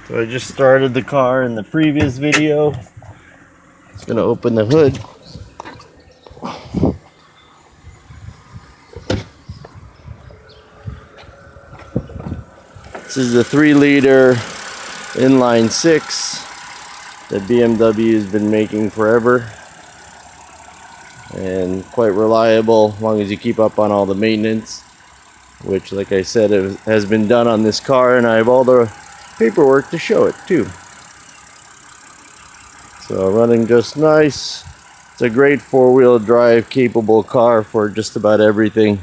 So I just started the car in the previous video. It's going to open the hood. This is the 3-liter inline 6 that BMW has been making forever, and quite reliable as long as you keep up on all the maintenance, which, like I said, it has been done on this car, and I have all the paperwork to show it too. So running just nice. It's a great 4-wheel drive capable car for just about everything.